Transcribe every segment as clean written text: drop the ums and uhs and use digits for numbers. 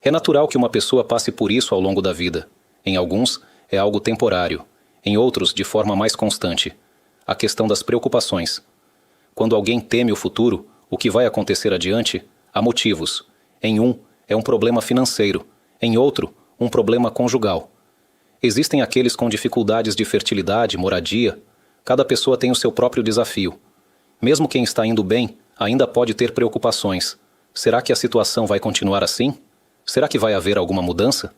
É natural que uma pessoa passe por isso ao longo da vida. Em alguns, é algo temporário. Em outros, de forma mais constante. A questão das preocupações. Quando alguém teme o futuro, o que vai acontecer adiante, há motivos. Em um, é um problema financeiro. Em outro, um problema conjugal. Existem aqueles com dificuldades de fertilidade, moradia. Cada pessoa tem o seu próprio desafio. Mesmo quem está indo bem, ainda pode ter preocupações. Será que a situação vai continuar assim? Será que vai haver alguma mudança?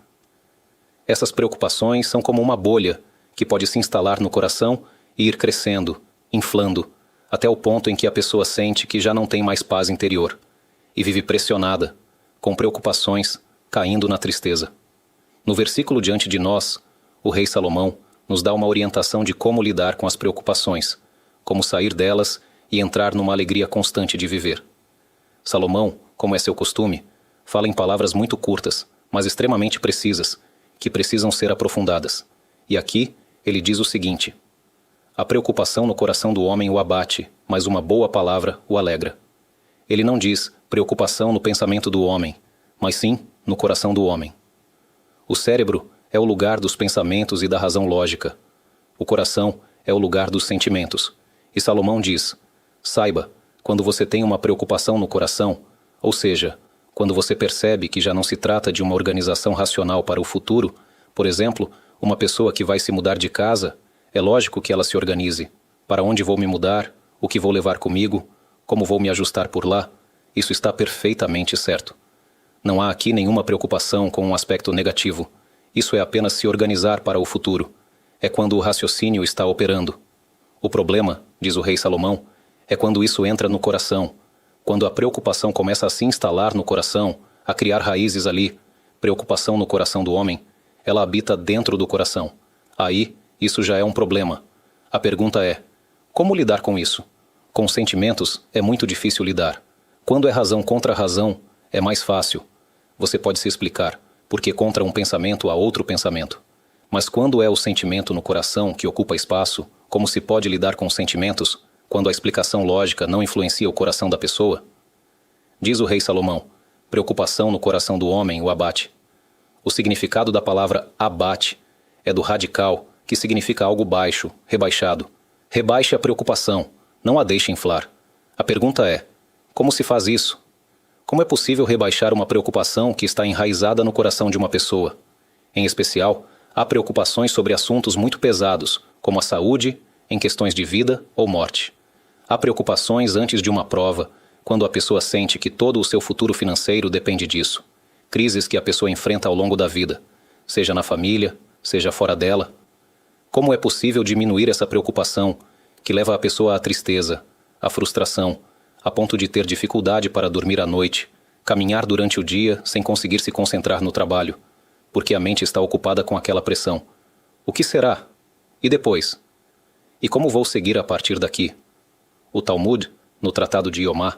Essas preocupações são como uma bolha que pode se instalar no coração e ir crescendo, inflando, até o ponto em que a pessoa sente que já não tem mais paz interior e vive pressionada, com preocupações, caindo na tristeza. No versículo diante de nós, o rei Salomão nos dá uma orientação de como lidar com as preocupações, como sair delas e entrar numa alegria constante de viver. Salomão, como é seu costume, fala em palavras muito curtas, mas extremamente precisas, que precisam ser aprofundadas. E aqui, ele diz o seguinte: a preocupação no coração do homem o abate, mas uma boa palavra o alegra. Ele não diz preocupação no pensamento do homem, mas sim no coração do homem. O cérebro é o lugar dos pensamentos e da razão lógica. O coração é o lugar dos sentimentos. E Salomão diz: saiba, quando você tem uma preocupação no coração, ou seja, quando você percebe que já não se trata de uma organização racional para o futuro, por exemplo, uma pessoa que vai se mudar de casa, é lógico que ela se organize. Para onde vou me mudar? O que vou levar comigo? Como vou me ajustar por lá? Isso está perfeitamente certo. Não há aqui nenhuma preocupação com um aspecto negativo. Isso é apenas se organizar para o futuro. É quando o raciocínio está operando. O problema, diz o rei Salomão, é quando isso entra no coração. Quando a preocupação começa a se instalar no coração, a criar raízes ali, preocupação no coração do homem, ela habita dentro do coração. Aí, isso já é um problema. A pergunta é: como lidar com isso? Com sentimentos é muito difícil lidar. Quando é razão contra razão, é mais fácil. Você pode se explicar, porque contra um pensamento há outro pensamento. Mas quando é o sentimento no coração que ocupa espaço, como se pode lidar com sentimentos, quando a explicação lógica não influencia o coração da pessoa? Diz o rei Salomão: preocupação no coração do homem o abate. O significado da palavra abate é do radical, que significa algo baixo, rebaixado. Rebaixe a preocupação, não a deixe inflar. A pergunta é: como se faz isso? Como é possível rebaixar uma preocupação que está enraizada no coração de uma pessoa? Em especial, há preocupações sobre assuntos muito pesados, como a saúde, em questões de vida ou morte. Há preocupações antes de uma prova, quando a pessoa sente que todo o seu futuro financeiro depende disso. Crises que a pessoa enfrenta ao longo da vida, seja na família, seja fora dela. Como é possível diminuir essa preocupação que leva a pessoa à tristeza, à frustração, a ponto de ter dificuldade para dormir à noite, caminhar durante o dia sem conseguir se concentrar no trabalho, porque a mente está ocupada com aquela pressão? O que será? E depois? E como vou seguir a partir daqui? O Talmud, no Tratado de Yomá,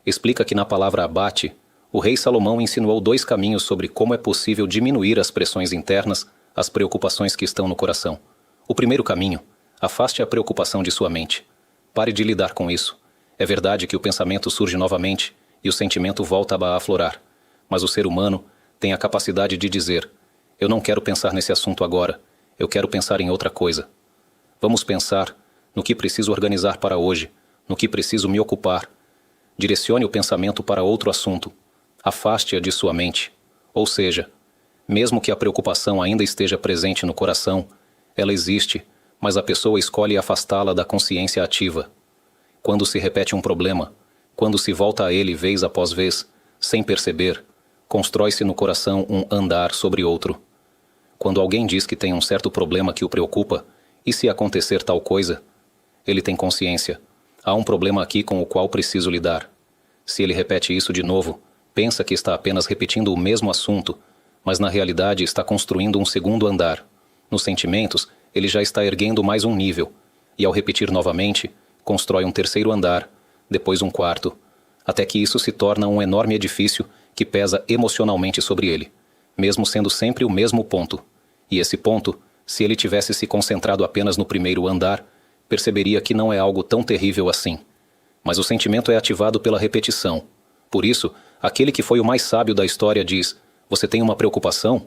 explica que na palavra abate, o rei Salomão insinuou 2 caminhos sobre como é possível diminuir as pressões internas, as preocupações que estão no coração. O primeiro caminho: afaste a preocupação de sua mente. Pare de lidar com isso. É verdade que o pensamento surge novamente e o sentimento volta a aflorar. Mas o ser humano tem a capacidade de dizer: eu não quero pensar nesse assunto agora, eu quero pensar em outra coisa. Vamos pensar no que preciso organizar para hoje, no que preciso me ocupar. Direcione o pensamento para outro assunto. Afaste-a de sua mente. Ou seja, mesmo que a preocupação ainda esteja presente no coração, ela existe, mas a pessoa escolhe afastá-la da consciência ativa. Quando se repete um problema, quando se volta a ele vez após vez, sem perceber, constrói-se no coração um andar sobre outro. Quando alguém diz que tem um certo problema que o preocupa, e se acontecer tal coisa, ele tem consciência: há um problema aqui com o qual preciso lidar. Se ele repete isso de novo, pensa que está apenas repetindo o mesmo assunto, mas na realidade está construindo um segundo andar. Nos sentimentos, ele já está erguendo mais um nível, e ao repetir novamente, constrói um terceiro andar, depois um quarto, até que isso se torna um enorme edifício que pesa emocionalmente sobre ele, mesmo sendo sempre o mesmo ponto. E esse ponto, se ele tivesse se concentrado apenas no primeiro andar, perceberia que não é algo tão terrível assim. Mas o sentimento é ativado pela repetição. Por isso, aquele que foi o mais sábio da história diz: Você tem uma preocupação?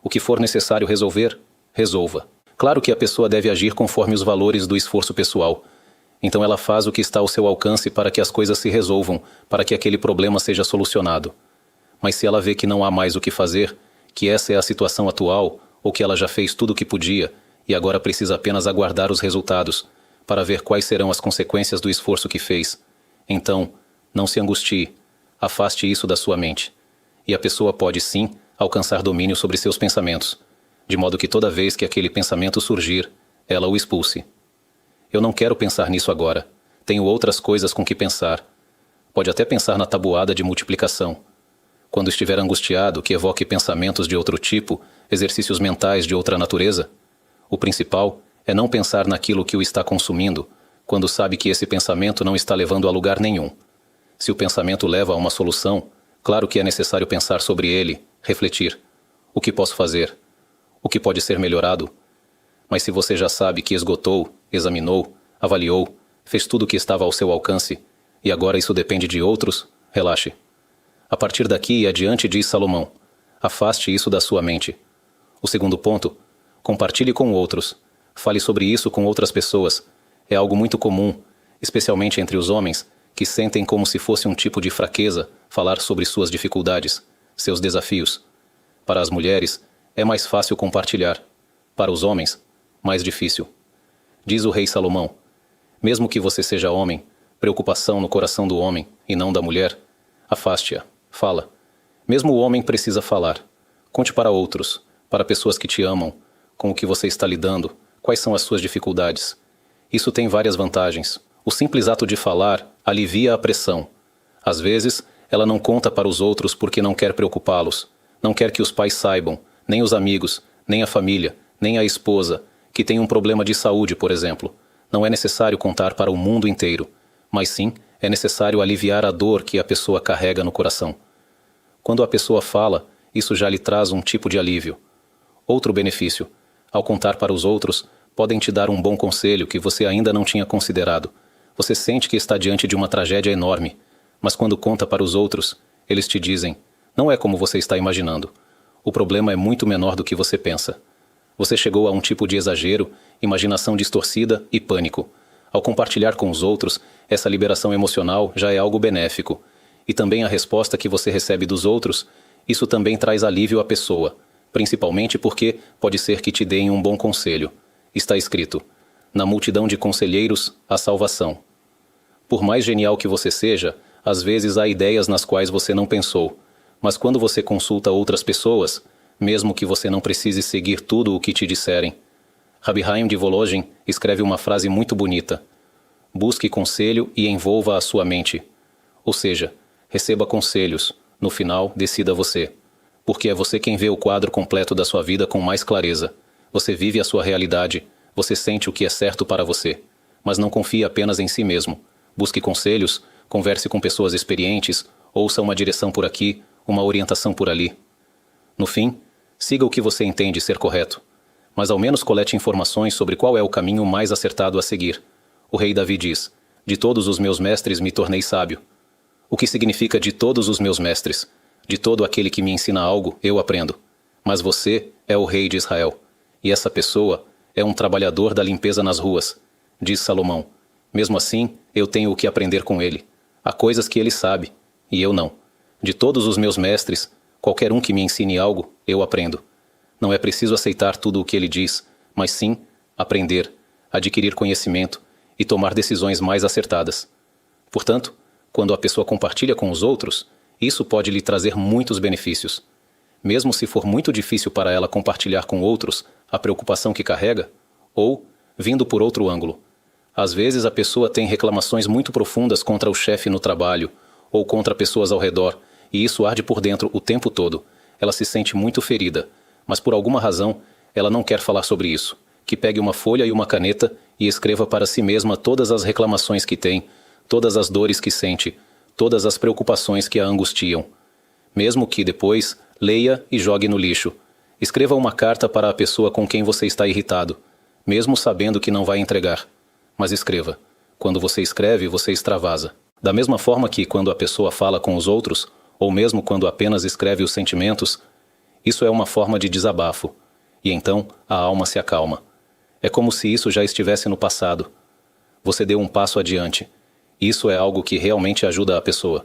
O que for necessário resolver, resolva. Claro que a pessoa deve agir conforme os valores do esforço pessoal. Então ela faz o que está ao seu alcance para que as coisas se resolvam, para que aquele problema seja solucionado. Mas se ela vê que não há mais o que fazer, que essa é a situação atual, ou que ela já fez tudo o que podia, e agora precisa apenas aguardar os resultados, para ver quais serão as consequências do esforço que fez, então, não se angustie, afaste isso da sua mente. E a pessoa pode sim alcançar domínio sobre seus pensamentos, de modo que toda vez que aquele pensamento surgir, ela o expulse. Eu não quero pensar nisso agora. Tenho outras coisas com que pensar. Pode até pensar na tabuada de multiplicação. Quando estiver angustiado, que evoque pensamentos de outro tipo, exercícios mentais de outra natureza. O principal é não pensar naquilo que o está consumindo, quando sabe que esse pensamento não está levando a lugar nenhum. Se o pensamento leva a uma solução, claro que é necessário pensar sobre ele, refletir. O que posso fazer? O que pode ser melhorado? Mas se você já sabe que esgotou, examinou, avaliou, fez tudo o que estava ao seu alcance, e agora isso depende de outros, relaxe. A partir daqui e adiante, diz Salomão, afaste isso da sua mente. O segundo ponto, compartilhe com outros. Fale sobre isso com outras pessoas. É algo muito comum, especialmente entre os homens, que sentem como se fosse um tipo de fraqueza falar sobre suas dificuldades, seus desafios. Para as mulheres, é mais fácil compartilhar. Para os homens, mais difícil. Diz o rei Salomão, mesmo que você seja homem, preocupação no coração do homem e não da mulher, afaste-a, fala. Mesmo o homem precisa falar. Conte para outros, para pessoas que te amam, com o que você está lidando, quais são as suas dificuldades. Isso tem várias vantagens. O simples ato de falar alivia a pressão. Às vezes, ela não conta para os outros porque não quer preocupá-los. Não quer que os pais saibam, nem os amigos, nem a família, nem a esposa, que tem um problema de saúde, por exemplo. Não é necessário contar para o mundo inteiro, mas sim é necessário aliviar a dor que a pessoa carrega no coração. Quando a pessoa fala, isso já lhe traz um tipo de alívio. Outro benefício, ao contar para os outros, podem te dar um bom conselho que você ainda não tinha considerado. Você sente que está diante de uma tragédia enorme, mas quando conta para os outros, eles te dizem, não é como você está imaginando. O problema é muito menor do que você pensa. Você chegou a um tipo de exagero, imaginação distorcida e pânico. Ao compartilhar com os outros, essa liberação emocional já é algo benéfico. E também a resposta que você recebe dos outros, isso também traz alívio à pessoa, principalmente porque pode ser que te deem um bom conselho. Está escrito, na multidão de conselheiros, há salvação. Por mais genial que você seja, às vezes há ideias nas quais você não pensou. Mas quando você consulta outras pessoas, mesmo que você não precise seguir tudo o que te disserem. Rabbi Haim de Volozhin escreve uma frase muito bonita. Busque conselho e envolva a sua mente. Ou seja, receba conselhos, no final decida você. Porque é você quem vê o quadro completo da sua vida com mais clareza. Você vive a sua realidade, você sente o que é certo para você. Mas não confie apenas em si mesmo. Busque conselhos, converse com pessoas experientes, ouça uma direção por aqui, uma orientação por ali. No fim, siga o que você entende ser correto, mas ao menos colete informações sobre qual é o caminho mais acertado a seguir. O rei Davi diz, de todos os meus mestres me tornei sábio. O que significa de todos os meus mestres? De todo aquele que me ensina algo, eu aprendo. Mas você é o rei de Israel, e essa pessoa é um trabalhador da limpeza nas ruas, diz Salomão. Mesmo assim, eu tenho o que aprender com ele. Há coisas que ele sabe, e eu não. De todos os meus mestres, qualquer um que me ensine algo, eu aprendo. Não é preciso aceitar tudo o que ele diz, mas sim aprender, adquirir conhecimento e tomar decisões mais acertadas. Portanto, quando a pessoa compartilha com os outros, isso pode lhe trazer muitos benefícios. Mesmo se for muito difícil para ela compartilhar com outros a preocupação que carrega, ou, vindo por outro ângulo, às vezes a pessoa tem reclamações muito profundas contra o chefe no trabalho, ou contra pessoas ao redor, e isso arde por dentro o tempo todo. Ela se sente muito ferida, mas por alguma razão ela não quer falar sobre isso. Que pegue uma folha e uma caneta e escreva para si mesma todas as reclamações que tem, todas as dores que sente, todas as preocupações que a angustiam. Mesmo que depois leia e jogue no lixo. Escreva uma carta para a pessoa com quem você está irritado, mesmo sabendo que não vai entregar. Mas escreva. Quando você escreve, você extravasa. Da mesma forma que quando a pessoa fala com os outros, ou mesmo quando apenas escreve os sentimentos, Isso é uma forma de desabafo, e então a alma se acalma. É como se isso já estivesse no passado. Você deu um passo adiante. Isso é algo que realmente ajuda a pessoa.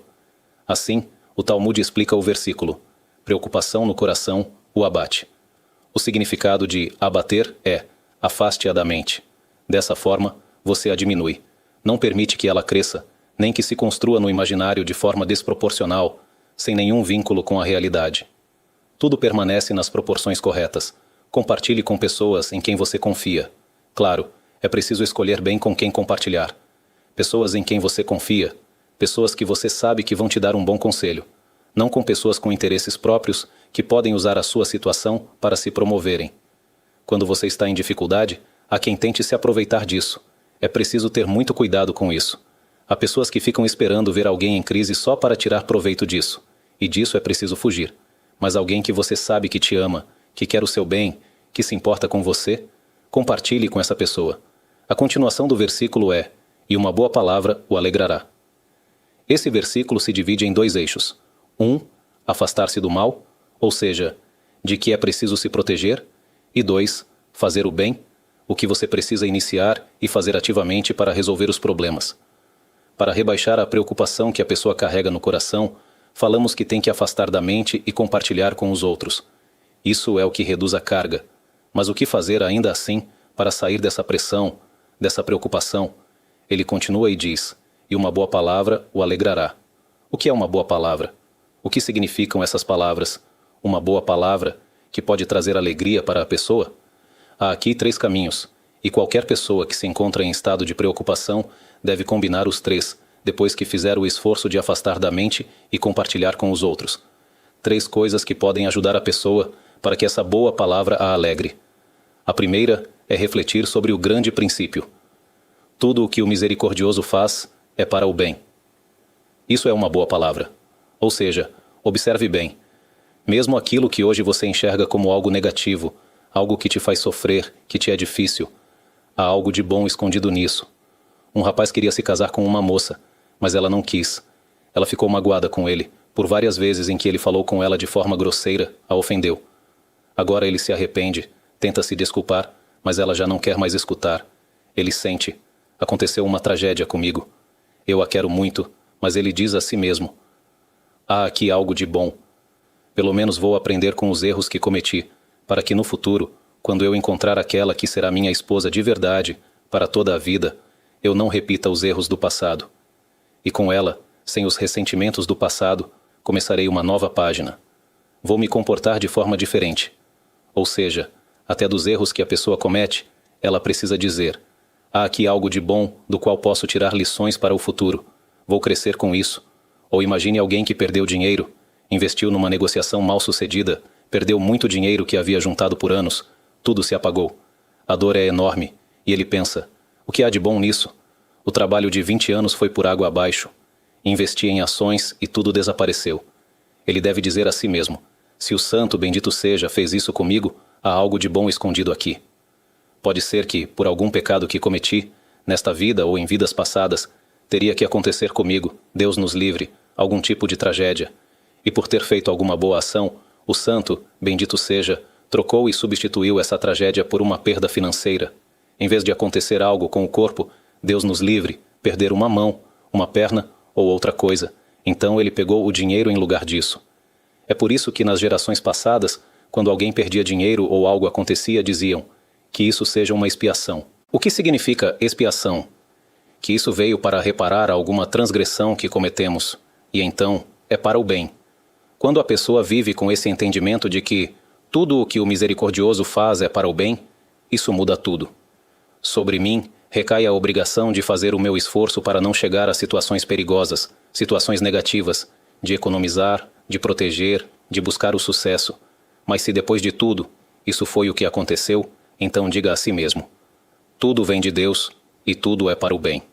Assim, o Talmud explica o versículo: preocupação no coração o abate. O significado de abater é: afaste-a da mente. Dessa forma, você a diminui. Não permite que ela cresça, nem que se construa no imaginário de forma desproporcional, sem nenhum vínculo com a realidade. Tudo permanece nas proporções corretas. Compartilhe com pessoas em quem você confia. Claro, é preciso escolher bem com quem compartilhar. Pessoas em quem você confia, pessoas que você sabe que vão te dar um bom conselho. Não com pessoas com interesses próprios que podem usar a sua situação para se promoverem. Quando você está em dificuldade, há quem tente se aproveitar disso. É preciso ter muito cuidado com isso. Há pessoas que ficam esperando ver alguém em crise só para tirar proveito disso. E disso é preciso fugir. Mas alguém que você sabe que te ama, que quer o seu bem, que se importa com você, compartilhe com essa pessoa. A continuação do versículo é: e uma boa palavra o alegrará. Esse versículo se divide em 2 eixos. 1. Afastar-se do mal, ou seja, de que é preciso se proteger. E 2. Fazer o bem, o que você precisa iniciar e fazer ativamente para resolver os problemas. Para rebaixar a preocupação que a pessoa carrega no coração, falamos que tem que afastar da mente e compartilhar com os outros. Isso é o que reduz a carga. Mas o que fazer ainda assim para sair dessa pressão, dessa preocupação? Ele continua e diz: e uma boa palavra o alegrará. O que é uma boa palavra? O que significam essas palavras? Uma boa palavra que pode trazer alegria para a pessoa? Há aqui 3 caminhos, e qualquer pessoa que se encontra em estado de preocupação deve combinar os 3, depois que fizer o esforço de afastar da mente e compartilhar com os outros. 3 coisas que podem ajudar a pessoa para que essa boa palavra a alegre. A primeira é refletir sobre o grande princípio. Tudo o que o misericordioso faz é para o bem. Isso é uma boa palavra. Ou seja, observe bem. Mesmo aquilo que hoje você enxerga como algo negativo, algo que te faz sofrer, que te é difícil, há algo de bom escondido nisso. Um rapaz queria se casar com uma moça, mas ela não quis. Ela ficou magoada com ele, por várias vezes em que ele falou com ela de forma grosseira, a ofendeu. Agora ele se arrepende, tenta se desculpar, mas ela já não quer mais escutar. Ele sente: aconteceu uma tragédia comigo. Eu a quero muito, mas ele diz a si mesmo: há aqui algo de bom. Pelo menos vou aprender com os erros que cometi, para que no futuro, quando eu encontrar aquela que será minha esposa de verdade, para toda a vida, eu não repita os erros do passado. E com ela, sem os ressentimentos do passado, começarei uma nova página. Vou me comportar de forma diferente. Ou seja, até dos erros que a pessoa comete, ela precisa dizer: há aqui algo de bom do qual posso tirar lições para o futuro. Vou crescer com isso. Ou imagine alguém que perdeu dinheiro, investiu numa negociação mal sucedida, perdeu muito dinheiro que havia juntado por anos, tudo se apagou. A dor é enorme, e ele pensa: o que há de bom nisso? O trabalho de 20 anos foi por água abaixo. Investi em ações e tudo desapareceu. Ele deve dizer a si mesmo: se o santo, bendito seja, fez isso comigo, há algo de bom escondido aqui. Pode ser que, por algum pecado que cometi, nesta vida ou em vidas passadas, teria que acontecer comigo, Deus nos livre, algum tipo de tragédia. E por ter feito alguma boa ação, o santo, bendito seja, trocou e substituiu essa tragédia por uma perda financeira. Em vez de acontecer algo com o corpo, Deus nos livre, perder uma mão, uma perna ou outra coisa. Então ele pegou o dinheiro em lugar disso. É por isso que nas gerações passadas, quando alguém perdia dinheiro ou algo acontecia, diziam que isso seja uma expiação. O que significa expiação? Que isso veio para reparar alguma transgressão que cometemos, e então é para o bem. Quando a pessoa vive com esse entendimento de que tudo o que o misericordioso faz é para o bem, isso muda tudo. Sobre mim recai a obrigação de fazer o meu esforço para não chegar a situações perigosas, situações negativas, de economizar, de proteger, de buscar o sucesso. Mas se depois de tudo, isso foi o que aconteceu, então diga a si mesmo: tudo vem de Deus e tudo é para o bem.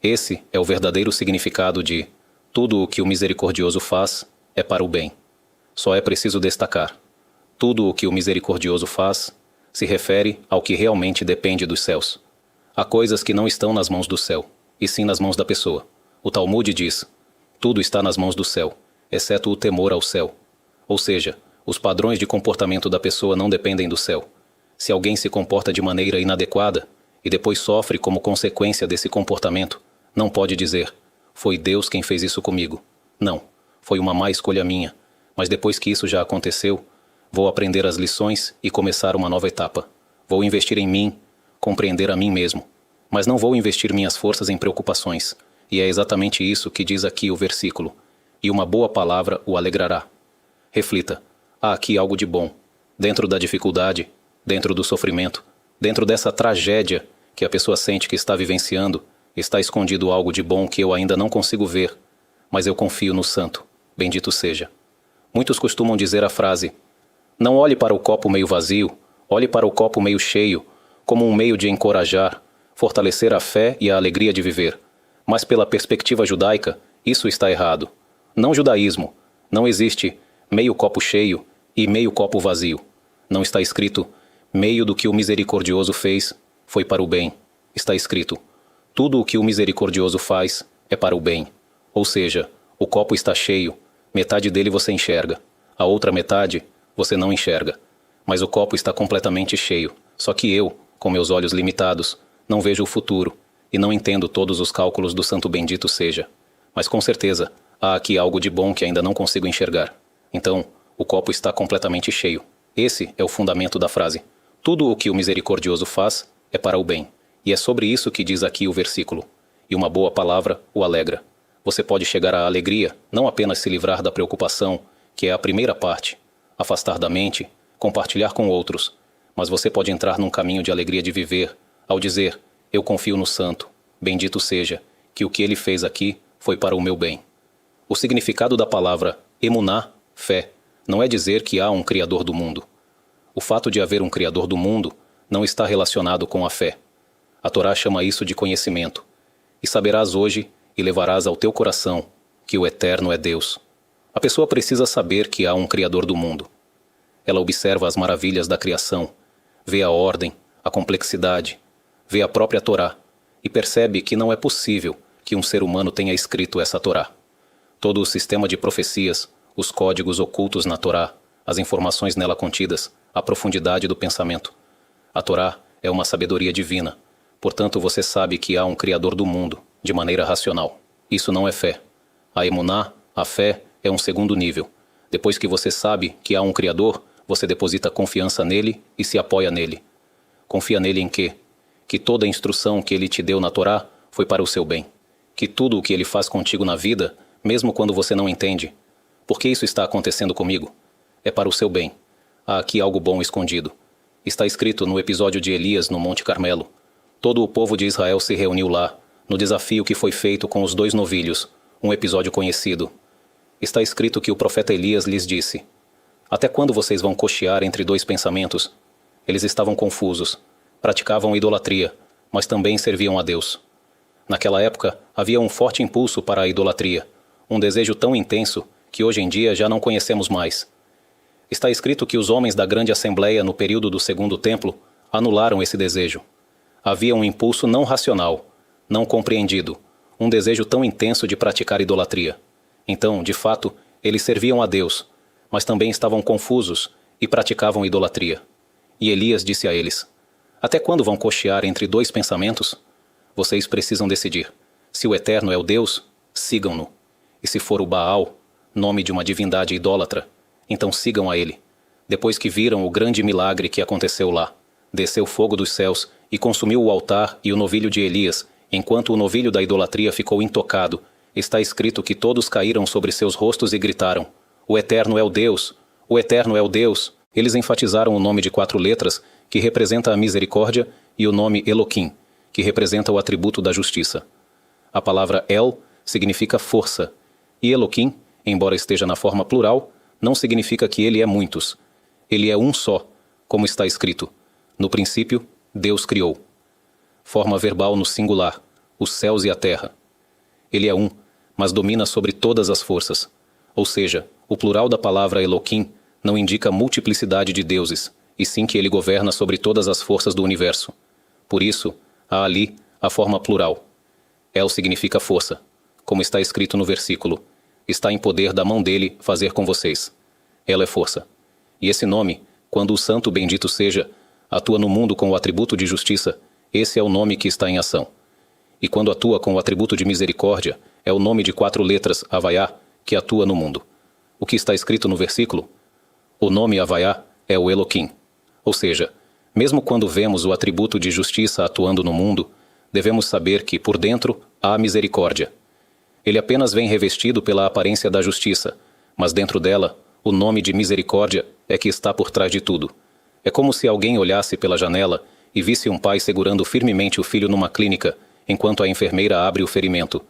Esse é o verdadeiro significado de tudo o que o misericordioso faz é para o bem. Só é preciso destacar: tudo o que o misericordioso faz se refere ao que realmente depende dos céus. Há coisas que não estão nas mãos do céu, e sim nas mãos da pessoa. O Talmud diz: tudo está nas mãos do céu, exceto o temor ao céu. Ou seja, Os padrões de comportamento da pessoa não dependem do céu. Se alguém se comporta de maneira inadequada e depois sofre como consequência desse comportamento, não pode dizer: foi Deus quem fez isso comigo. Não, foi uma má escolha minha. Mas depois que isso já aconteceu, vou aprender as lições e começar uma nova etapa. Vou investir em mim, compreender a mim mesmo. Mas não vou investir minhas forças em preocupações. E é exatamente isso que diz aqui o versículo. E uma boa palavra o alegrará. Reflita. Há aqui algo de bom. Dentro da dificuldade, dentro do sofrimento, dentro dessa tragédia que a pessoa sente que está vivenciando, está escondido algo de bom que eu ainda não consigo ver. Mas eu confio no Santo. Bendito seja. Muitos costumam dizer a frase: não olhe para o copo meio vazio, olhe para o copo meio cheio, como um meio de encorajar, fortalecer a fé e a alegria de viver. Mas pela perspectiva judaica, isso está errado. Não judaísmo. Não existe meio copo cheio e meio copo vazio. Não está escrito: meio do que o misericordioso fez foi para o bem. Está escrito: tudo o que o misericordioso faz é para o bem. Ou seja, o copo está cheio, metade dele você enxerga, a outra metade você não enxerga. Mas o copo está completamente cheio. Só que eu, com meus olhos limitados, não vejo o futuro e não entendo todos os cálculos do Santo Bendito seja. Mas com certeza, há aqui algo de bom que ainda não consigo enxergar. Então, o copo está completamente cheio. Esse é o fundamento da frase. Tudo o que o misericordioso faz é para o bem. E é sobre isso que diz aqui o versículo. E uma boa palavra o alegra. Você pode chegar à alegria, não apenas se livrar da preocupação, que é a primeira parte, afastar da mente, compartilhar com outros, mas você pode entrar num caminho de alegria de viver, ao dizer: eu confio no Santo, bendito seja, que o que ele fez aqui foi para o meu bem. O significado da palavra emuná, fé, não é dizer que há um Criador do mundo. O fato de haver um Criador do mundo não está relacionado com a fé. A Torá chama isso de conhecimento. E saberás hoje e levarás ao teu coração que o Eterno é Deus. A pessoa precisa saber que há um Criador do mundo. Ela observa as maravilhas da criação, vê a ordem, a complexidade, vê a própria Torá e percebe que não é possível que um ser humano tenha escrito essa Torá. Todo o sistema de profecias, os códigos ocultos na Torá, as informações nela contidas, a profundidade do pensamento. A Torá é uma sabedoria divina. Portanto, você sabe que há um Criador do mundo, de maneira racional. Isso não é fé. A emuná, a fé, é um segundo nível. Depois que você sabe que há um Criador, você deposita confiança nele e se apoia nele. Confia nele em quê? Que toda a instrução que ele te deu na Torá foi para o seu bem. Que tudo o que ele faz contigo na vida, mesmo quando você não entende, por que isso está acontecendo comigo? É para o seu bem. Há aqui algo bom escondido. Está escrito no episódio de Elias no Monte Carmelo. Todo o povo de Israel se reuniu lá, no desafio que foi feito com os 2 novilhos, um episódio conhecido. Está escrito que o profeta Elias lhes disse: até quando vocês vão cochear entre 2 pensamentos? Eles estavam confusos, praticavam idolatria, mas também serviam a Deus. Naquela época, havia um forte impulso para a idolatria, um desejo tão intenso que hoje em dia já não conhecemos mais. Está escrito que os homens da grande assembleia no período do Segundo Templo anularam esse desejo. Havia um impulso não racional, não compreendido, um desejo tão intenso de praticar idolatria. Então, de fato, eles serviam a Deus, mas também estavam confusos e praticavam idolatria. E Elias disse a eles: até quando vão cochear entre 2 pensamentos? Vocês precisam decidir. Se o Eterno é o Deus, sigam-no. E se for o Baal, nome de uma divindade idólatra, então sigam a ele. Depois que viram o grande milagre que aconteceu lá, desceu fogo dos céus e consumiu o altar e o novilho de Elias, enquanto o novilho da idolatria ficou intocado. Está escrito que todos caíram sobre seus rostos e gritaram: o Eterno é o Deus! O Eterno é o Deus! Eles enfatizaram o nome de 4 letras, que representa a misericórdia, e o nome Eloquim, que representa o atributo da justiça. A palavra El significa força, e Eloquim, embora esteja na forma plural, não significa que ele é muitos. Ele é um só, como está escrito: no princípio, Deus criou. Forma verbal no singular, os céus e a terra. Ele é um, mas domina sobre todas as forças. Ou seja, o plural da palavra Eloquim não indica multiplicidade de deuses, e sim que ele governa sobre todas as forças do universo. Por isso, há ali a forma plural. El significa força, como está escrito no versículo: está em poder da mão dele fazer com vocês. Ela é força. E esse nome, quando o Santo Bendito Seja atua no mundo com o atributo de justiça, esse é o nome que está em ação. E quando atua com o atributo de misericórdia, é o nome de 4 letras, Havaiá, que atua no mundo. O que está escrito no versículo? O nome Havaiá é o Elohim. Ou seja, mesmo quando vemos o atributo de justiça atuando no mundo, devemos saber que, por dentro, há misericórdia. Ele apenas vem revestido pela aparência da justiça, mas dentro dela, o nome de misericórdia é que está por trás de tudo. É como se alguém olhasse pela janela e visse um pai segurando firmemente o filho numa clínica, enquanto a enfermeira abre o ferimento.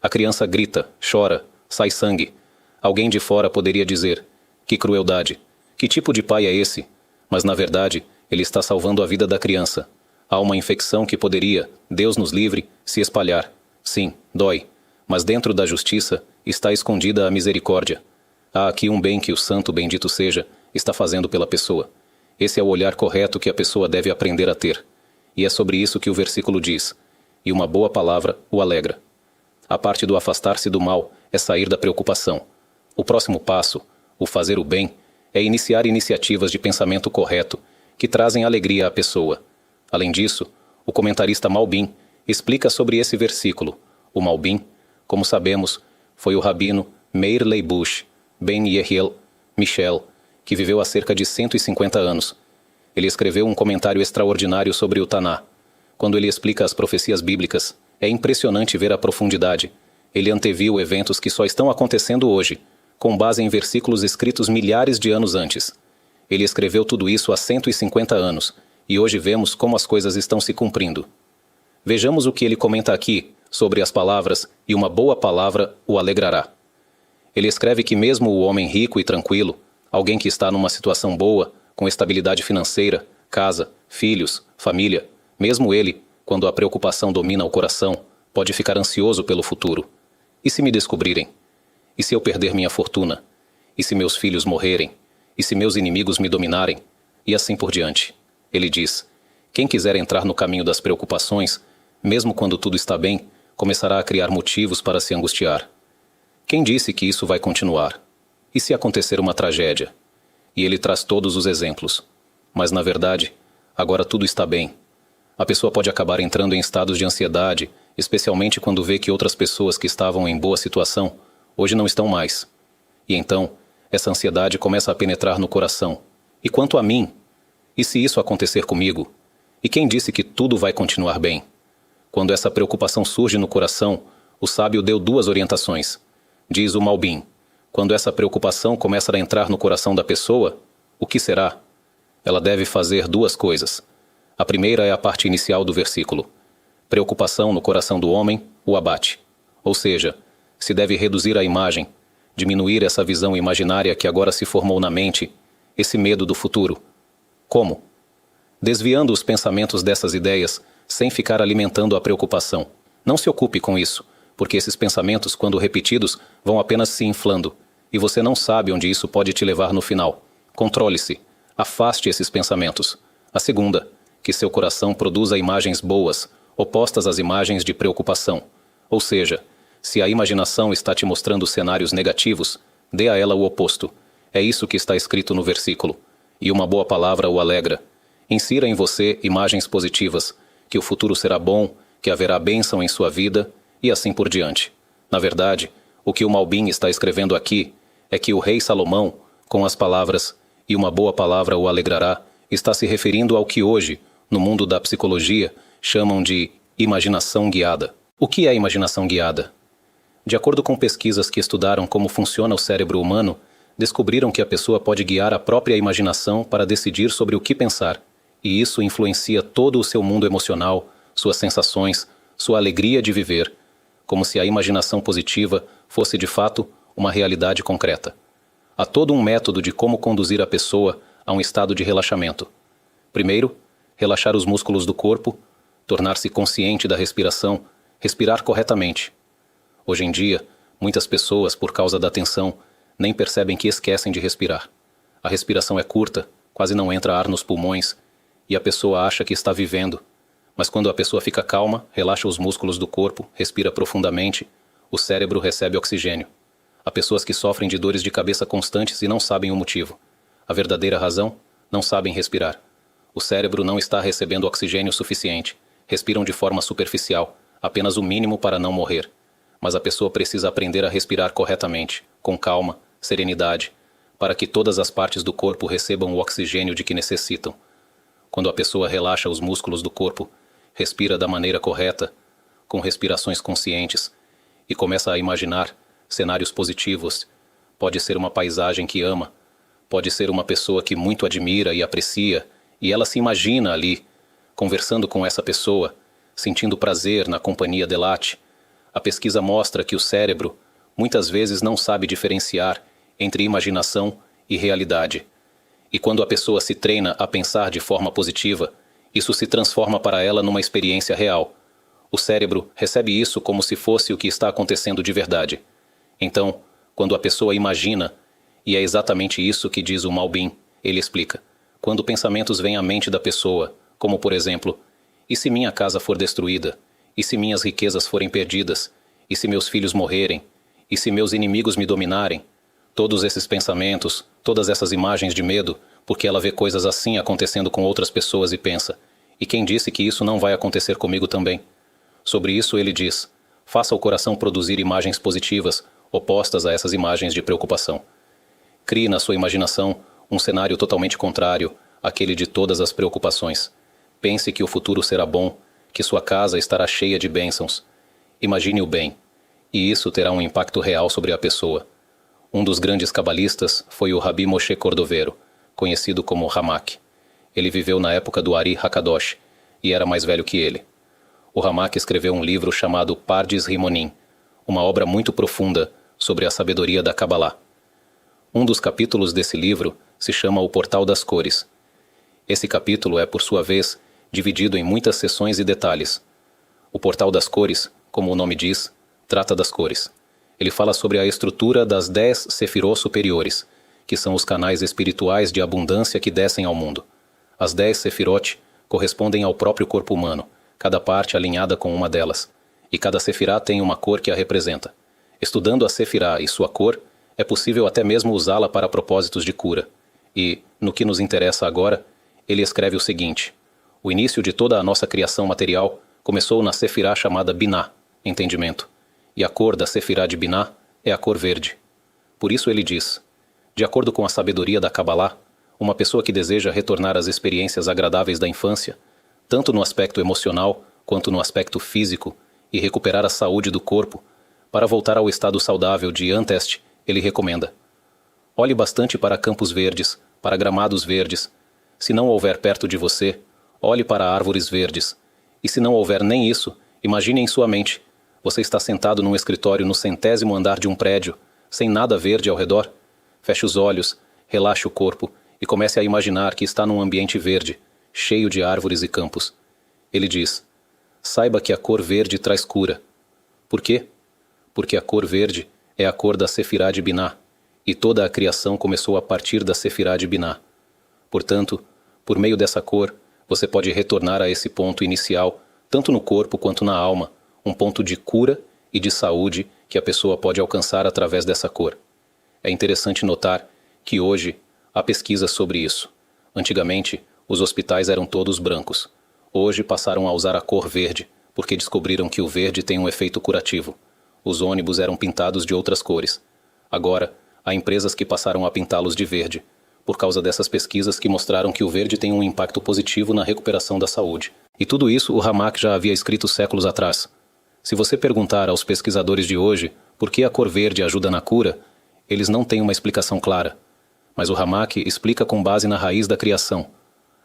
A criança grita, chora, sai sangue. Alguém de fora poderia dizer: que crueldade! Que tipo de pai é esse? Mas na verdade, ele está salvando a vida da criança. Há uma infecção que poderia, Deus nos livre, se espalhar. Sim, dói. Mas dentro da justiça está escondida a misericórdia. Há aqui um bem que o Santo Bendito Seja está fazendo pela pessoa. Esse é o olhar correto que a pessoa deve aprender a ter. E é sobre isso que o versículo diz: e uma boa palavra o alegra. A parte do afastar-se do mal é sair da preocupação. O próximo passo, o fazer o bem, é iniciar iniciativas de pensamento correto que trazem alegria à pessoa. Além disso, o comentarista Malbim explica sobre esse versículo. O Malbim, como sabemos, foi o rabino Meir Leibush Ben Yehiel Michel, que viveu há cerca de 150 anos. Ele escreveu um comentário extraordinário sobre o Taná. Quando ele explica as profecias bíblicas, é impressionante ver a profundidade. Ele anteviu eventos que só estão acontecendo hoje, com base em versículos escritos milhares de anos antes. Ele escreveu tudo isso há 150 anos, e hoje vemos como as coisas estão se cumprindo. Vejamos o que ele comenta aqui sobre as palavras "e uma boa palavra o alegrará". Ele escreve que mesmo o homem rico e tranquilo, alguém que está numa situação boa, com estabilidade financeira, casa, filhos, família, mesmo ele, quando a preocupação domina o coração, pode ficar ansioso pelo futuro. E se me descobrirem? E se eu perder minha fortuna? E se meus filhos morrerem? E se meus inimigos me dominarem? E assim por diante. Ele diz: quem quiser entrar no caminho das preocupações, mesmo quando tudo está bem, começará a criar motivos para se angustiar. Quem disse que isso vai continuar? E se acontecer uma tragédia? E ele traz todos os exemplos. Mas na verdade, agora tudo está bem. A pessoa pode acabar entrando em estados de ansiedade, especialmente quando vê que outras pessoas que estavam em boa situação hoje não estão mais. E então, essa ansiedade começa a penetrar no coração. E quanto a mim? E se isso acontecer comigo? E quem disse que tudo vai continuar bem? Quando essa preocupação surge no coração, o sábio deu 2 orientações. Diz o Malbim: quando essa preocupação começa a entrar no coração da pessoa, o que será? Ela deve fazer 2 coisas. A primeira é a parte inicial do versículo. Preocupação no coração do homem o abate. Ou seja, se deve reduzir a imagem, diminuir essa visão imaginária que agora se formou na mente, esse medo do futuro. Como? Desviando os pensamentos dessas ideias, sem ficar alimentando a preocupação. Não se ocupe com isso, porque esses pensamentos, quando repetidos, vão apenas se inflando, e você não sabe onde isso pode te levar no final. Controle-se. Afaste esses pensamentos. A segunda, que seu coração produza imagens boas, opostas às imagens de preocupação. Ou seja, se a imaginação está te mostrando cenários negativos, dê a ela o oposto. É isso que está escrito no versículo. E uma boa palavra o alegra. Insira em você imagens positivas, que o futuro será bom, que haverá bênção em sua vida, e assim por diante. Na verdade, o que o Malbim está escrevendo aqui é que o rei Salomão, com as palavras "e uma boa palavra o alegrará", está se referindo ao que hoje, no mundo da psicologia, chamam de imaginação guiada. O que é imaginação guiada? De acordo com pesquisas que estudaram como funciona o cérebro humano, descobriram que a pessoa pode guiar a própria imaginação para decidir sobre o que pensar, e isso influencia todo o seu mundo emocional, suas sensações, sua alegria de viver, como se a imaginação positiva fosse de fato uma realidade concreta. Há todo um método de como conduzir a pessoa a um estado de relaxamento. Primeiro, relaxar os músculos do corpo, tornar-se consciente da respiração, respirar corretamente. Hoje em dia, muitas pessoas, por causa da tensão, nem percebem que esquecem de respirar. A respiração é curta, quase não entra ar nos pulmões, e a pessoa acha que está vivendo. Mas quando a pessoa fica calma, relaxa os músculos do corpo, respira profundamente, o cérebro recebe oxigênio. Há pessoas que sofrem de dores de cabeça constantes e não sabem o motivo. A verdadeira razão? Não sabem respirar. O cérebro não está recebendo oxigênio suficiente. Respiram de forma superficial, apenas o mínimo para não morrer. Mas a pessoa precisa aprender a respirar corretamente, com calma, serenidade, para que todas as partes do corpo recebam o oxigênio de que necessitam. Quando a pessoa relaxa os músculos do corpo, respira da maneira correta, com respirações conscientes, e começa a imaginar cenários positivos. Pode ser uma paisagem que ama, pode ser uma pessoa que muito admira e aprecia, e ela se imagina ali, conversando com essa pessoa, sentindo prazer na companhia delate. A pesquisa mostra que o cérebro muitas vezes não sabe diferenciar entre imaginação e realidade. E quando a pessoa se treina a pensar de forma positiva, isso se transforma para ela numa experiência real. O cérebro recebe isso como se fosse o que está acontecendo de verdade. Então, quando a pessoa imagina, e é exatamente isso que diz o Malbim, ele explica, quando pensamentos vêm à mente da pessoa, como por exemplo, e se minha casa for destruída? E se minhas riquezas forem perdidas? E se meus filhos morrerem? E se meus inimigos me dominarem? Todos esses pensamentos, todas essas imagens de medo, porque ela vê coisas assim acontecendo com outras pessoas e pensa, e quem disse que isso não vai acontecer comigo também? Sobre isso ele diz, faça o coração produzir imagens positivas, opostas a essas imagens de preocupação. Crie na sua imaginação um cenário totalmente contrário àquele de todas as preocupações. Pense que o futuro será bom, que sua casa estará cheia de bênçãos. Imagine o bem, e isso terá um impacto real sobre a pessoa. Um dos grandes cabalistas foi o Rabi Moshe Cordovero, conhecido como Ramak. Ele viveu na época do Ari Hakadosh, e era mais velho que ele. O Ramak escreveu um livro chamado Pardes Rimonim, uma obra muito profunda sobre a sabedoria da Kabbalah. Um dos capítulos desse livro se chama O Portal das Cores. Esse capítulo é, por sua vez, dividido em muitas seções e detalhes. O Portal das Cores, como o nome diz, trata das cores. Ele fala sobre a estrutura das 10 sefirot superiores, que são os canais espirituais de abundância que descem ao mundo. As 10 sefirot correspondem ao próprio corpo humano, cada parte alinhada com uma delas, e cada sefirá tem uma cor que a representa. Estudando a sefirá e sua cor, é possível até mesmo usá-la para propósitos de cura. E, no que nos interessa agora, ele escreve o seguinte: o início de toda a nossa criação material começou na sefirá chamada Biná, entendimento, e a cor da sefirá de Biná é a cor verde. Por isso ele diz, de acordo com a sabedoria da Kabbalah, uma pessoa que deseja retornar às experiências agradáveis da infância, tanto no aspecto emocional quanto no aspecto físico, e recuperar a saúde do corpo, para voltar ao estado saudável de Antest, ele recomenda: olhe bastante para campos verdes, para gramados verdes. Se não houver perto de você, olhe para árvores verdes. E se não houver nem isso, imagine em sua mente. Você está sentado num escritório no 100º andar de um prédio, sem nada verde ao redor. Feche os olhos, relaxe o corpo e comece a imaginar que está num ambiente verde, cheio de árvores e campos. Ele diz, saiba que a cor verde traz cura. Por quê? Porque a cor verde é a cor da Sefirá de Biná, e toda a criação começou a partir da Sefirá de Biná. Portanto, por meio dessa cor, você pode retornar a esse ponto inicial, tanto no corpo quanto na alma, um ponto de cura e de saúde que a pessoa pode alcançar através dessa cor. É interessante notar que hoje há pesquisas sobre isso. Antigamente, os hospitais eram todos brancos. Hoje passaram a usar a cor verde, porque descobriram que o verde tem um efeito curativo. Os ônibus eram pintados de outras cores. Agora, há empresas que passaram a pintá-los de verde, por causa dessas pesquisas que mostraram que o verde tem um impacto positivo na recuperação da saúde. E tudo isso o Ramak já havia escrito séculos atrás. Se você perguntar aos pesquisadores de hoje por que a cor verde ajuda na cura, eles não têm uma explicação clara. Mas o Ramak explica com base na raiz da criação.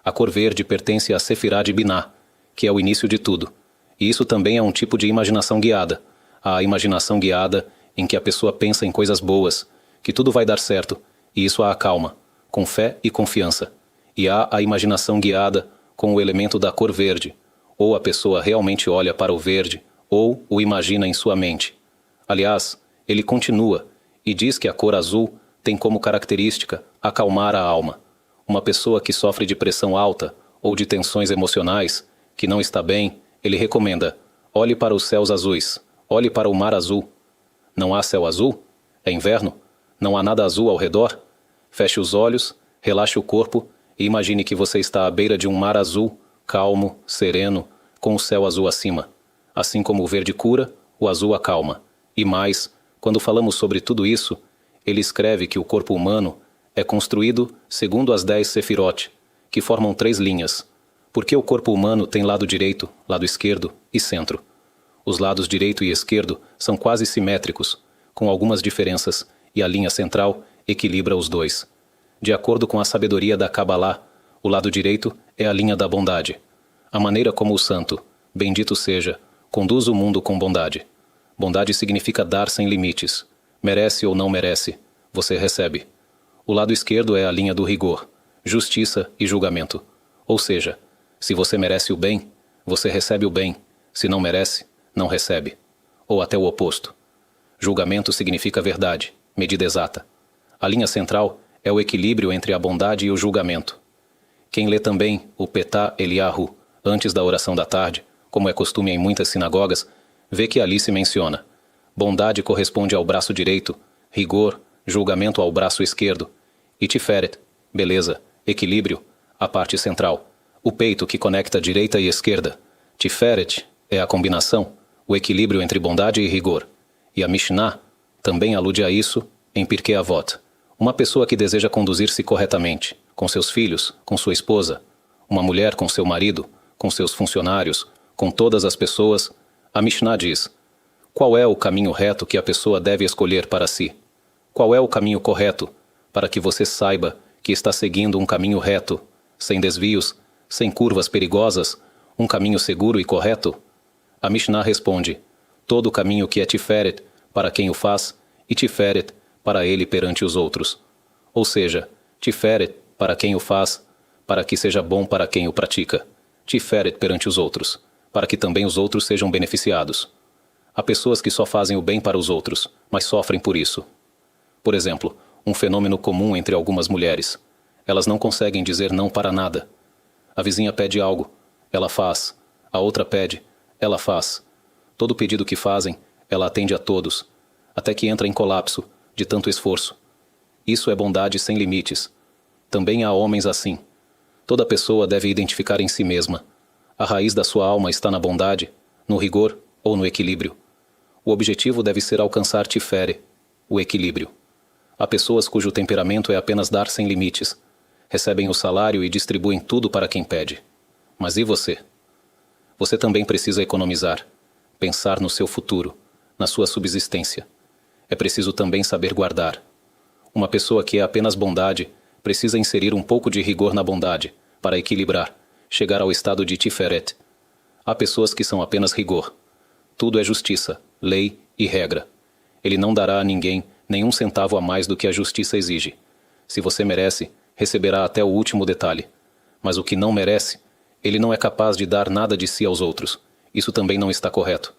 A cor verde pertence à Sefirá de Biná, que é o início de tudo. E isso também é um tipo de imaginação guiada. A imaginação guiada em que a pessoa pensa em coisas boas, que tudo vai dar certo, e isso a acalma, com fé e confiança. E há a imaginação guiada com o elemento da cor verde, ou a pessoa realmente olha para o verde, ou o imagina em sua mente. Aliás, ele continua e diz que a cor azul tem como característica acalmar a alma. Uma pessoa que sofre de pressão alta ou de tensões emocionais, que não está bem, ele recomenda: olhe para os céus azuis, olhe para o mar azul. Não há céu azul? É inverno? Não há nada azul ao redor? Feche os olhos, Relaxe o corpo e imagine que você está à beira de um mar azul, calmo, sereno, com o céu azul acima. Assim como o verde cura, o azul acalma. E mais, quando falamos sobre tudo isso, ele escreve que o corpo humano é construído segundo as 10 sefirot, que formam 3 linhas, porque o corpo humano tem lado direito, lado esquerdo e centro. Os lados direito e esquerdo são quase simétricos, com algumas diferenças, e a linha central equilibra os dois. De acordo com a sabedoria da Kabbalah, o lado direito é a linha da bondade. A maneira como o santo, bendito seja, conduz o mundo com bondade. Bondade significa dar sem limites. Merece ou não merece, você recebe. O lado esquerdo é a linha do rigor, justiça e julgamento. Ou seja, se você merece o bem, você recebe o bem. Se não merece, não recebe. Ou até o oposto. Julgamento significa verdade, medida exata. A linha central é o equilíbrio entre a bondade e o julgamento. Quem lê também o Petá Eliyahu antes da oração da tarde, como é costume em muitas sinagogas, vê que ali se menciona: bondade corresponde ao braço direito, rigor, julgamento ao braço esquerdo, e Tiferet, beleza, equilíbrio, a parte central, o peito que conecta direita e esquerda. Tiferet é a combinação, o equilíbrio entre bondade e rigor. E a Mishnah também alude a isso em Pirkei Avot. Uma pessoa que deseja conduzir-se corretamente, com seus filhos, com sua esposa, uma mulher com seu marido, com seus funcionários, com todas as pessoas, a Mishnah diz: qual é o caminho reto que a pessoa deve escolher para si? Qual é o caminho correto para que você saiba que está seguindo um caminho reto, sem desvios, sem curvas perigosas, um caminho seguro e correto? A Mishnah responde: todo caminho que é Tiferet para quem o faz, e Tiferet para ele perante os outros. Ou seja, Tiferet para quem o faz, para que seja bom para quem o pratica. Tiferet perante os outros, para que também os outros sejam beneficiados. Há pessoas que só fazem o bem para os outros, mas sofrem por isso. Por exemplo, um fenômeno comum entre algumas mulheres. Elas não conseguem dizer não para nada. A vizinha pede algo, ela faz. A outra pede, ela faz. Todo pedido que fazem, ela atende a todos, até que entra em colapso, de tanto esforço. Isso é bondade sem limites. Também há homens assim. Toda pessoa deve identificar em si mesma. A raiz da sua alma está na bondade, no rigor ou no equilíbrio. O objetivo deve ser alcançar Tiferet, o equilíbrio. Há pessoas cujo temperamento é apenas dar sem limites. Recebem o salário e distribuem tudo para quem pede. Mas e você? Você também precisa economizar, pensar no seu futuro, na sua subsistência. É preciso também saber guardar. Uma pessoa que é apenas bondade precisa inserir um pouco de rigor na bondade, para equilibrar, chegar ao estado de Tiferet. Há pessoas que são apenas rigor. Tudo é justiça, lei e regra. Ele não dará a ninguém nenhum centavo a mais do que a justiça exige. Se você merece, receberá até o último detalhe. Mas o que não merece, ele não é capaz de dar nada de si aos outros. Isso também não está correto.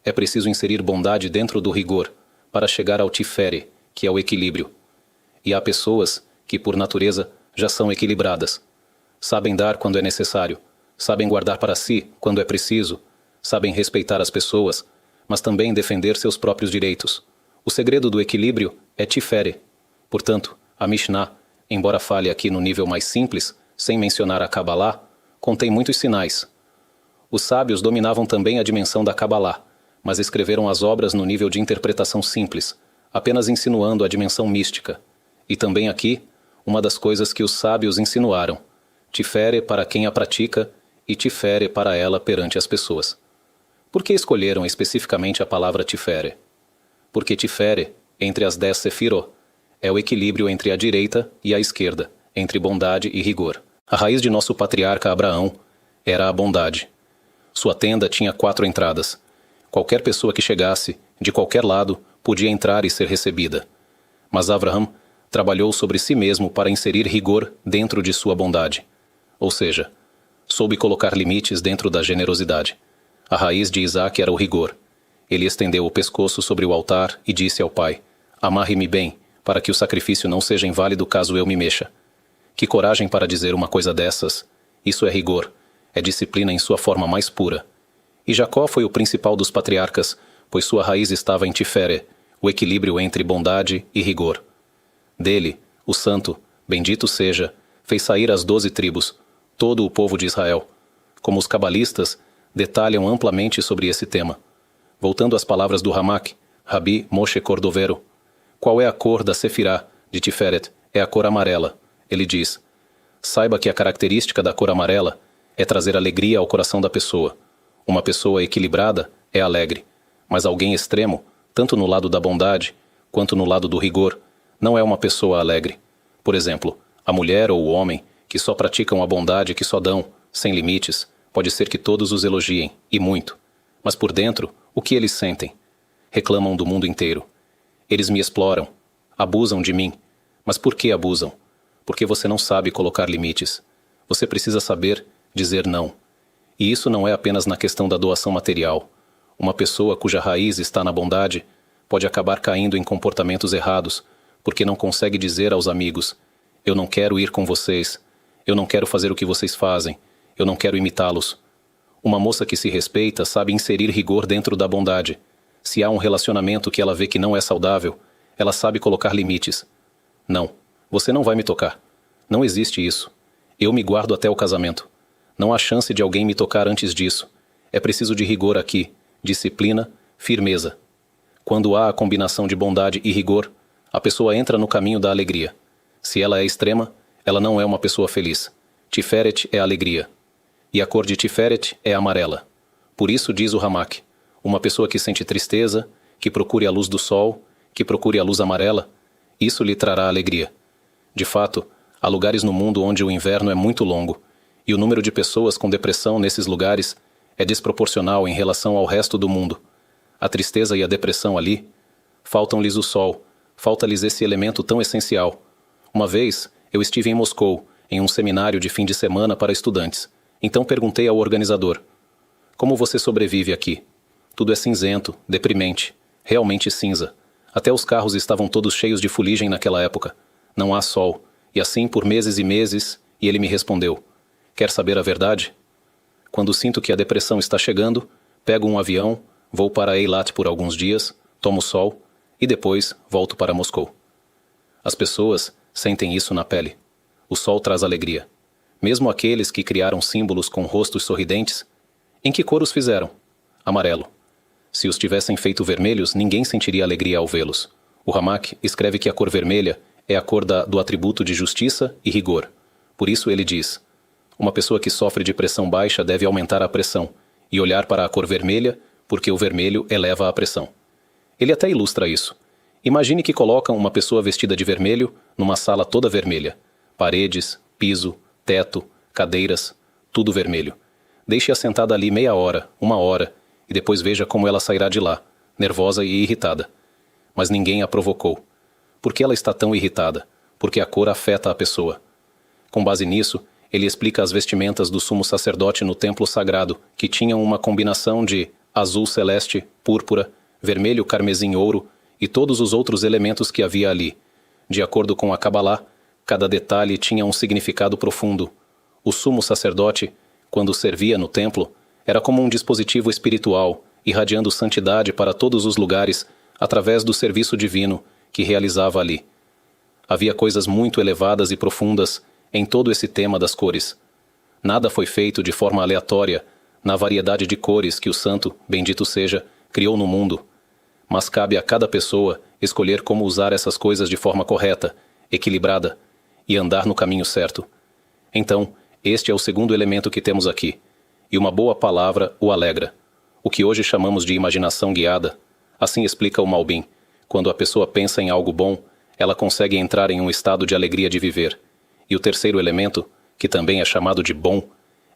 É preciso inserir bondade dentro do rigor, para chegar ao Tiferet, que é o equilíbrio. E há pessoas que, por natureza, já são equilibradas. Sabem dar quando é necessário, sabem guardar para si quando é preciso, sabem respeitar as pessoas, mas também defender seus próprios direitos. O segredo do equilíbrio é Tiferet. Portanto, a Mishnah, embora fale aqui no nível mais simples, sem mencionar a Kabbalah, contém muitos sinais. Os sábios dominavam também a dimensão da Kabbalah, mas escreveram as obras no nível de interpretação simples, apenas insinuando a dimensão mística. E também aqui, uma das coisas que os sábios insinuaram: Tiferet para quem a pratica e Tiferet para ela perante as pessoas. Por que escolheram especificamente a palavra Tiferet? Porque Tiferet, entre as 10 sefirot, é o equilíbrio entre a direita e a esquerda, entre bondade e rigor. A raiz de nosso patriarca Abraão era a bondade. Sua tenda tinha 4 entradas. Qualquer pessoa que chegasse, de qualquer lado, podia entrar e ser recebida. Mas Abraão trabalhou sobre si mesmo para inserir rigor dentro de sua bondade. Ou seja, soube colocar limites dentro da generosidade. A raiz de Isaac era o rigor. Ele estendeu o pescoço sobre o altar e disse ao pai: amarre-me bem, para que o sacrifício não seja inválido caso eu me mexa. Que coragem para dizer uma coisa dessas! Isso é rigor, é disciplina em sua forma mais pura. E Jacó foi o principal dos patriarcas, pois sua raiz estava em Tiferet, o equilíbrio entre bondade e rigor. Dele, o santo, bendito seja, fez sair as 12 tribos, todo o povo de Israel. Como os cabalistas detalham amplamente sobre esse tema. Voltando às palavras do Ramak, Rabi Moshe Cordovero, qual é a cor da Sefirá de Tiferet? É a cor amarela. Ele diz, saiba que a característica da cor amarela é trazer alegria ao coração da pessoa. Uma pessoa equilibrada é alegre, mas alguém extremo, tanto no lado da bondade quanto no lado do rigor, não é uma pessoa alegre. Por exemplo, a mulher ou o homem que só praticam a bondade, que só dão, sem limites, pode ser que todos os elogiem, e muito. Mas por dentro, o que eles sentem? Reclamam do mundo inteiro. Eles me exploram, abusam de mim. Mas por que abusam? Porque você não sabe colocar limites. Você precisa saber dizer não. E isso não é apenas na questão da doação material. Uma pessoa cuja raiz está na bondade pode acabar caindo em comportamentos errados, porque não consegue dizer aos amigos, eu não quero ir com vocês, eu não quero fazer o que vocês fazem, eu não quero imitá-los. Uma moça que se respeita sabe inserir rigor dentro da bondade. Se há um relacionamento que ela vê que não é saudável, ela sabe colocar limites. Não, você não vai me tocar. Não existe isso. Eu me guardo até o casamento. Não há chance de alguém me tocar antes disso. É preciso de rigor aqui, disciplina, firmeza. Quando há a combinação de bondade e rigor, a pessoa entra no caminho da alegria. Se ela é extrema, ela não é uma pessoa feliz. Tiferet é alegria. E a cor de Tiferet é amarela. Por isso diz o Ramak, uma pessoa que sente tristeza, que procure a luz do sol, que procure a luz amarela, isso lhe trará alegria. De fato, há lugares no mundo onde o inverno é muito longo, e o número de pessoas com depressão nesses lugares é desproporcional em relação ao resto do mundo. A tristeza e a depressão ali, faltam-lhes o sol, falta-lhes esse elemento tão essencial. Uma vez, eu estive em Moscou, em um seminário de fim de semana para estudantes. Então perguntei ao organizador, como você sobrevive aqui? Tudo é cinzento, deprimente, realmente cinza. Até os carros estavam todos cheios de fuligem naquela época. Não há sol. E assim por meses e meses, e ele me respondeu, quer saber a verdade? Quando sinto que a depressão está chegando, pego um avião, vou para Eilat por alguns dias, tomo sol e depois volto para Moscou. As pessoas sentem isso na pele. O sol traz alegria. Mesmo aqueles que criaram símbolos com rostos sorridentes, em que cor os fizeram? Amarelo. Se os tivessem feito vermelhos, ninguém sentiria alegria ao vê-los. O Ramak escreve que a cor vermelha é a cor do atributo de justiça e rigor. Por isso ele diz, uma pessoa que sofre de pressão baixa deve aumentar a pressão e olhar para a cor vermelha, porque o vermelho eleva a pressão. Ele até ilustra isso. Imagine que colocam uma pessoa vestida de vermelho numa sala toda vermelha. Paredes, piso, teto, cadeiras, tudo vermelho. Deixe-a sentada ali meia hora, uma hora, e depois veja como ela sairá de lá, nervosa e irritada. Mas ninguém a provocou. Por que ela está tão irritada? Porque a cor afeta a pessoa. Com base nisso, ele explica as vestimentas do sumo sacerdote no templo sagrado, que tinham uma combinação de azul celeste, púrpura, vermelho carmesim ouro e todos os outros elementos que havia ali. De acordo com a Kabbalah, cada detalhe tinha um significado profundo. O sumo sacerdote, quando servia no templo, era como um dispositivo espiritual, irradiando santidade para todos os lugares, através do serviço divino que realizava ali. Havia coisas muito elevadas e profundas em todo esse tema das cores. Nada foi feito de forma aleatória, na variedade de cores que o Santo, bendito seja, criou no mundo. Mas cabe a cada pessoa escolher como usar essas coisas de forma correta, equilibrada, e andar no caminho certo. Então, este é o segundo elemento que temos aqui. E uma boa palavra o alegra. O que hoje chamamos de imaginação guiada. Assim explica o Malbim. Quando a pessoa pensa em algo bom, ela consegue entrar em um estado de alegria de viver. E o terceiro elemento, que também é chamado de bom,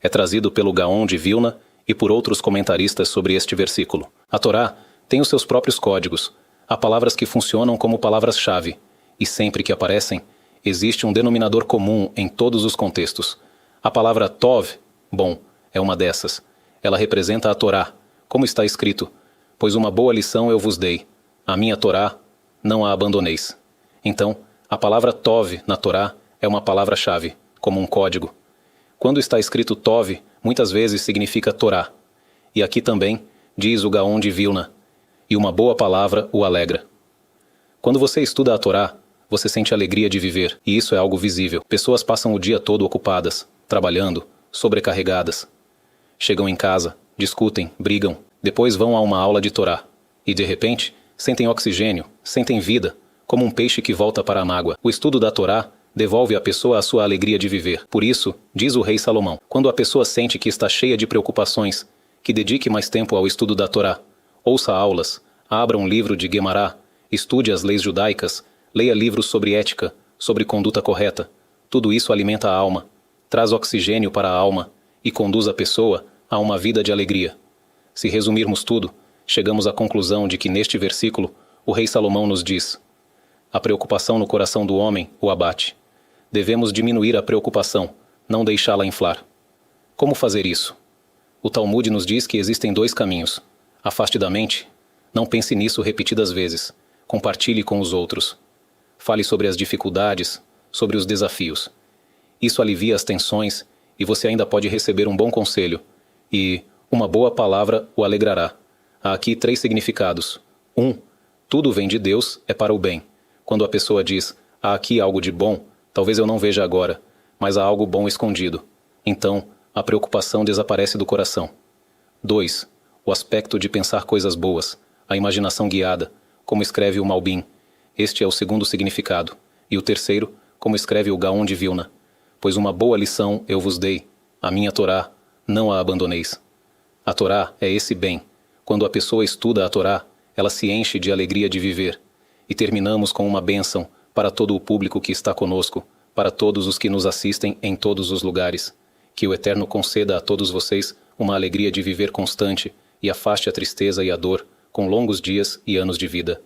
é trazido pelo Gaon de Vilna e por outros comentaristas sobre este versículo. A Torá tem os seus próprios códigos. Há palavras que funcionam como palavras-chave. E sempre que aparecem, existe um denominador comum em todos os contextos. A palavra Tov, bom, é uma dessas. Ela representa a Torá, como está escrito, pois uma boa lição eu vos dei. A minha Torá não a abandoneis. Então, a palavra Tov na Torá é uma palavra-chave, como um código. Quando está escrito Tov, muitas vezes significa Torá. E aqui também, diz o Gaon de Vilna, e uma boa palavra o alegra. Quando você estuda a Torá, você sente alegria de viver, e isso é algo visível. Pessoas passam o dia todo ocupadas, trabalhando, sobrecarregadas. Chegam em casa, discutem, brigam, depois vão a uma aula de Torá. E de repente, sentem oxigênio, sentem vida, como um peixe que volta para a água. O estudo da Torá devolve à pessoa a sua alegria de viver. Por isso, diz o rei Salomão, quando a pessoa sente que está cheia de preocupações, que dedique mais tempo ao estudo da Torá. Ouça aulas, abra um livro de Guemará, estude as leis judaicas, leia livros sobre ética, sobre conduta correta. Tudo isso alimenta a alma, traz oxigênio para a alma e conduz a pessoa a uma vida de alegria. Se resumirmos tudo, chegamos à conclusão de que neste versículo, o rei Salomão nos diz: a preocupação no coração do homem o abate. Devemos diminuir a preocupação, não deixá-la inflar. Como fazer isso? O Talmud nos diz que existem 2 caminhos. Afaste da mente. Não pense nisso repetidas vezes. Compartilhe com os outros. Fale sobre as dificuldades, sobre os desafios. Isso alivia as tensões e você ainda pode receber um bom conselho. E uma boa palavra o alegrará. Há aqui 3 significados. 1. Tudo vem de Deus, é para o bem. Quando a pessoa diz, há aqui algo de bom, talvez eu não veja agora, mas há algo bom escondido. Então, a preocupação desaparece do coração. 2. O aspecto de pensar coisas boas, a imaginação guiada, como escreve o Malbim. Este é o 2º significado. E o 3º, como escreve o Gaon de Vilna. Pois uma boa lição eu vos dei, a minha Torá, não a abandoneis. A Torá é esse bem. Quando a pessoa estuda a Torá, ela se enche de alegria de viver. E terminamos com uma bênção para todo o público que está conosco, para todos os que nos assistem em todos os lugares. Que o Eterno conceda a todos vocês uma alegria de viver constante e afaste a tristeza e a dor, com longos dias e anos de vida.